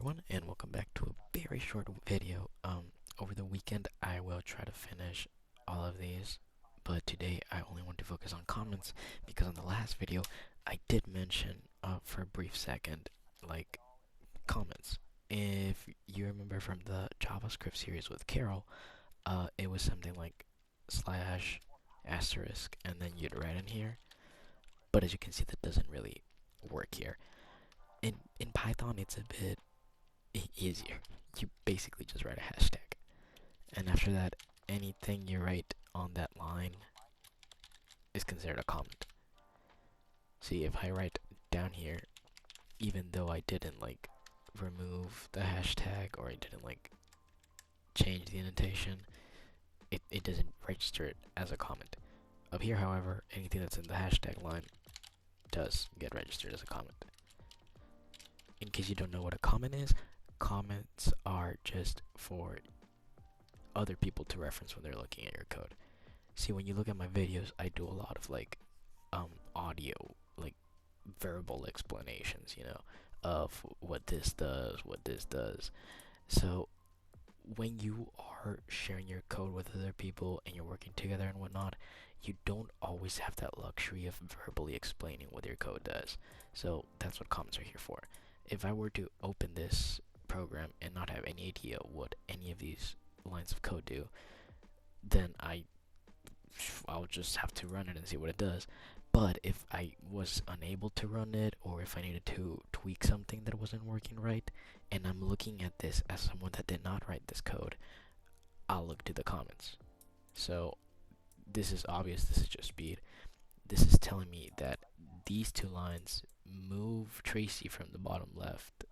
everyone, and welcome back to a very short video. Over the weekend, I will try to finish all of these, but today I only want to focus on comments because on the last video, I did mention, for a brief second, like, comments. If you remember from the JavaScript series with Carol, it was something like slash asterisk, and then you'd write in here, but as you can see, that doesn't really work here. In Python, it's a bit easier. You basically just write a hashtag, and after that, anything you write on that line is considered a comment. See, if I write down here, even though I didn't like remove the hashtag or I didn't like change the indentation, it doesn't register it as a comment. Up here, however, anything that's in the hashtag line does get registered as a comment. In case you don't know what a comment is, comments are just for other people to reference when they're looking at your code. See, when you look at my videos, I do a lot of like audio, like verbal explanations, of what this does. So when you are sharing your code with other people and you're working together and whatnot, you don't always have that luxury of verbally explaining what your code does. So that's what comments are here for. If I were to open this program and not have any idea what any of these lines of code do, then I'll just have to run it and see what it does. But if I was unable to run it, or if I needed to tweak something that wasn't working right, and I'm looking at this as someone that did not write this code, I'll look to the comments. So this is obvious, this is just speed. This is telling me that these two lines move Tracy from the bottom left,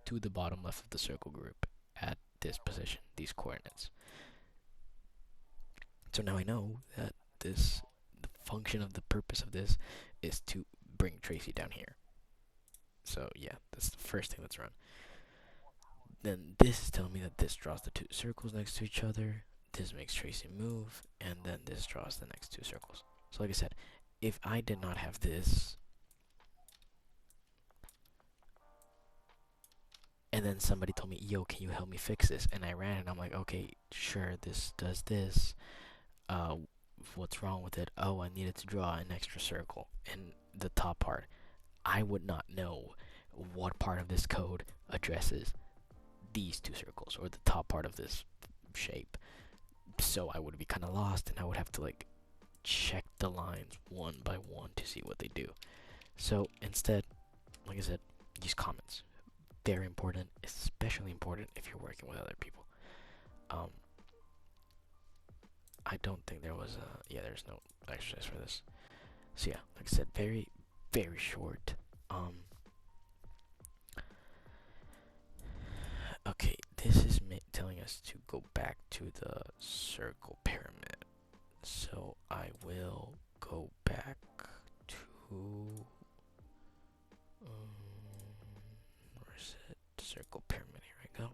to the bottom left of the circle group at this position, these coordinates. So now I know that the function of the purpose of this is to bring Tracy down here. So yeah, that's the first thing that's run. Then this is telling me that this draws the two circles next to each other, this makes Tracy move, and then this draws the next two circles. So like I said, if I did not have this, and then somebody told me, yo, can you help me fix this? And I ran and I'm like, okay, sure, this does this. What's wrong with it? Oh, I needed to draw an extra circle in the top part. I would not know what part of this code addresses these two circles or the top part of this shape. So I would be kind of lost, and I would have to like check the lines one by one to see what they do. So instead, like I said, use comments. Very important, especially important if you're working with other people. I don't think there was there's no exercise for this. So yeah, like I said, very, very short. Okay, this is telling us to go back to the circle pyramid. So I will go back to where's it? Circle pyramid. Here I go.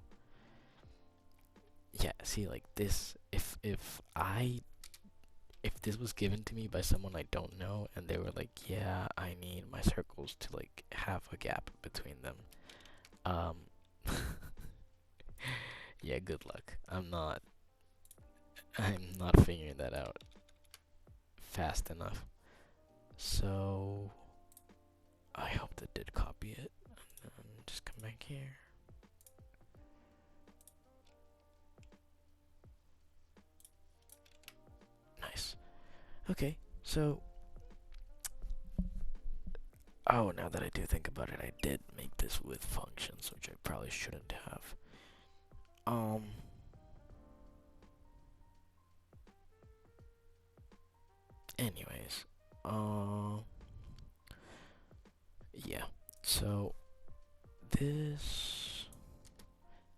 Yeah, see, like this. If this was given to me by someone I don't know, and they were like, yeah, I need my circles to like have a gap between them. Yeah, good luck. I'm not figuring that out fast enough. So I hope that did copy it, and then just come back here. Nice. Okay, so now that I do think about it, I did make this with functions, which I probably shouldn't have. Anyways, yeah, so this,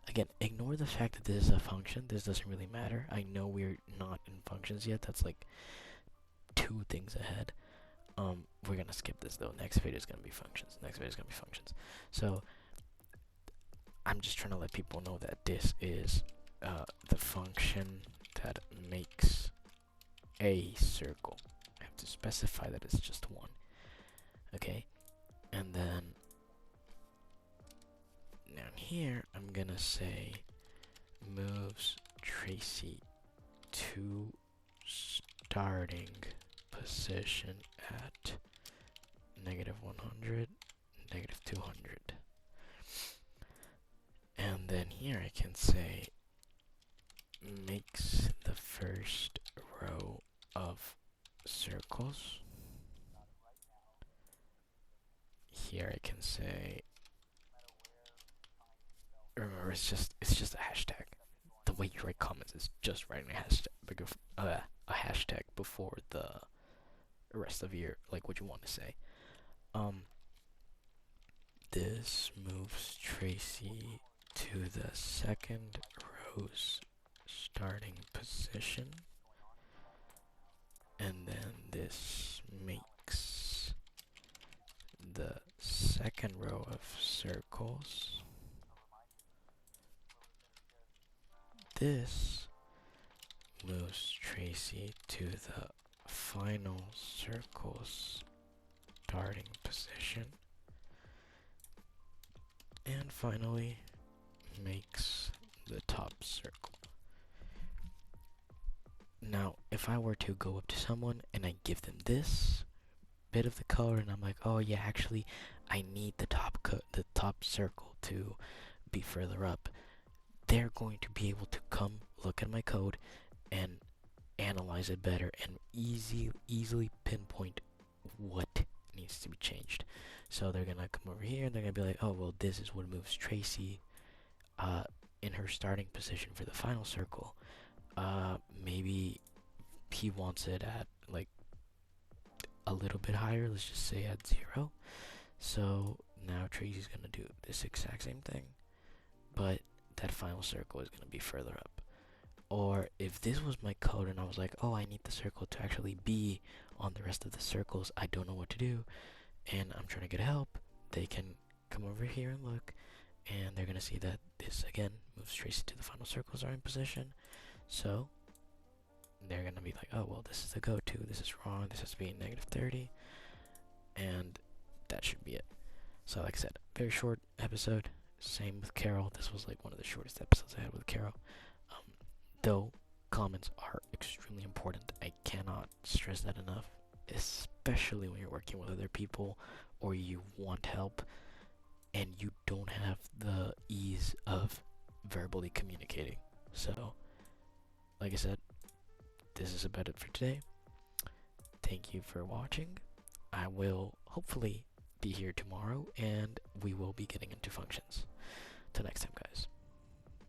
again, ignore the fact that this is a function. This doesn't really matter. I know we're not in functions yet. That's like 2 things ahead. We're gonna skip this though. Next video is gonna be functions. So I'm just trying to let people know that this is the function that makes a circle. I have to specify that it's just one. Okay, and then down here I'm gonna say moves Tracy to starting position at -100, -200. And then here I can say makes the first row of circles. Here I can say, remember it's just a hashtag. The way you write comments is just writing a hashtag before the rest of your, like, what you want to say. This moves Tracy to the second row's starting position, and then this makes the second row of circles. This moves Tracy to the final circle's starting position, and finally makes the top circle. Now, if I were to go up to someone and I give them this bit of the code, and I'm like, oh yeah, actually, I need the top circle to be further up, they're going to be able to come look at my code and analyze it better and easily pinpoint what needs to be changed. So they're gonna come over here and they're gonna be like, oh well, this is what moves Tracy in her starting position for the final circle. Maybe he wants it at like a little bit higher, let's just say at 0. So now Tracy's gonna do this exact same thing, but that final circle is gonna be further up. Or if this was my code and I was like, oh, I need the circle to actually be on the rest of the circles, I don't know what to do, and I'm trying to get help, they can come over here and look, and they're gonna see that this again moves Tracy to the final circles are in position. So they're gonna be like, oh well, this is the go-to, this is wrong, this has to be -30, and that should be it. So like I said, very short episode. Same with Carol. This was like one of the shortest episodes I had with Carol. Though comments are extremely important, I cannot stress that enough, especially when you're working with other people or you want help and you don't have the ease of verbally communicating. So, like I said, this is about it for today. Thank you for watching. I will hopefully be here tomorrow and we will be getting into functions. Till next time, guys.